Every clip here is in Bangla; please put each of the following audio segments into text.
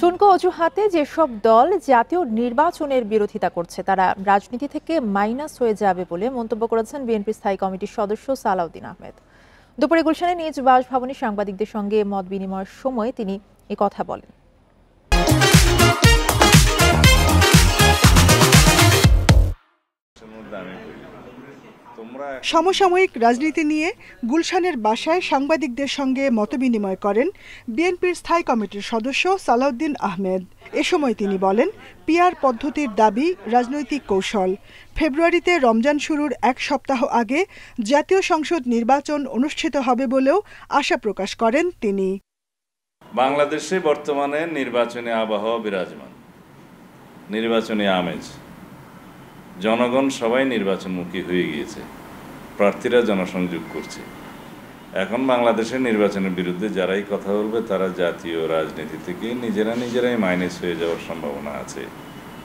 ঠুনকো অজুহাতে যেসব দল জাতীয় নির্বাচনের বিরোধিতা করছে তারা রাজনীতি থেকে মাইনাস হয়ে যাবে বলে মন্তব্য করেছেন বিএনপি স্থায়ী কমিটির সদস্য সালাউদ্দিন আহমেদ। দুপুরে গুলশানে নিজ বাসভবনে সাংবাদিকদের সঙ্গে মত বিনিময়ের সময় তিনি কথা বলেন। সমসাময়িক রাজনীতি নিয়ে গুলশানের বাসায় সাংবাদিকদের সঙ্গে মতবিনিময় করেন বিএনপির স্থায়ী কমিটির সদস্য সালাউদ্দিন আহমেদ। এ সময় তিনি বলেন, পিআর পদ্ধতির দাবি রাজনৈতিক কৌশল। ফেব্রুয়ারিতে রমজান শুরুর এক সপ্তাহ আগে জাতীয় সংসদ নির্বাচন অনুষ্ঠিত হবে বলেও আশা প্রকাশ করেন তিনি। বাংলাদেশে বর্তমানে নির্বাচনী আবহাওয়া বিরাজমান, নির্বাচনী আমেজ, জনগণ সবাই নির্বাচনমুখী হয়ে গিয়েছে, প্রার্থীরা জনসংযোগ করছে। এখন বাংলাদেশের নির্বাচনের বিরুদ্ধে যারাই কথা বলবে তারা জাতীয় রাজনীতি থেকে নিজেরাই মাইনাস হয়ে যাওয়ার সম্ভাবনা আছে।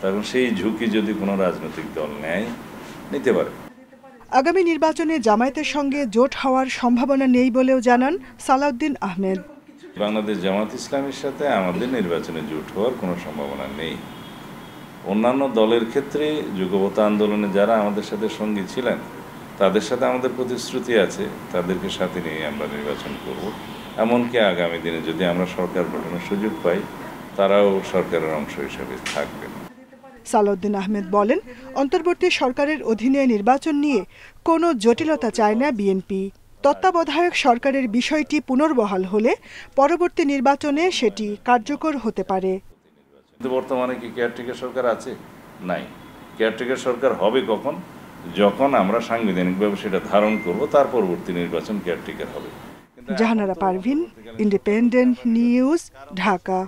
তখন সেই ঝুঁকি যদি কোনো রাজনৈতিক দল নেয়, নিতে পারে। আগামী নির্বাচনে জামায়াতের সঙ্গে জোট হওয়ার সম্ভাবনা নেই বলেও জানান সালাউদ্দিন আহমেদ। বাংলাদেশ জামায়াত ইসলামীর সাথে আমাদের নির্বাচনে জোট হওয়ার কোনো সম্ভাবনা নেই। অন্যান্য দলের ক্ষেত্রে যুগপৎ আন্দোলনে যারা আমাদের সাথে সঙ্গী ছিলেন তাদের সাথে আমাদের প্রতিশ্রুতি আছে, তাদেরকে সাথে নিয়ে আমরা নির্বাচন করব। এমনকি আগামী দিনে যদি আমরা সরকার গঠনের সুযোগ পাই, তারাও সরকারের অংশ হিসেবে থাকবেন। সালাউদ্দিন আহমেদ বলেন, অন্তর্বর্তী সরকারের অধীনে নির্বাচন নিয়ে কোনো জটিলতা চায় না বিএনপি। তত্ত্বাবধায়ক সরকারের বিষয়টি পুনর্বহাল হলে পরবর্তী নির্বাচনে সেটি কার্যকর হতে পারে। বর্তমানে কি কেয়ারটেকার সরকার আছে? নাই। কেয়ারটেকার সরকার হবে কখন? যখন আমরা সাংবিধানিকভাবে সেটা ধারণ করব, তার পরবর্তী নির্বাচন কেয়ারটেকার হবে। Jahanara Parvin, independent news, Dhaka.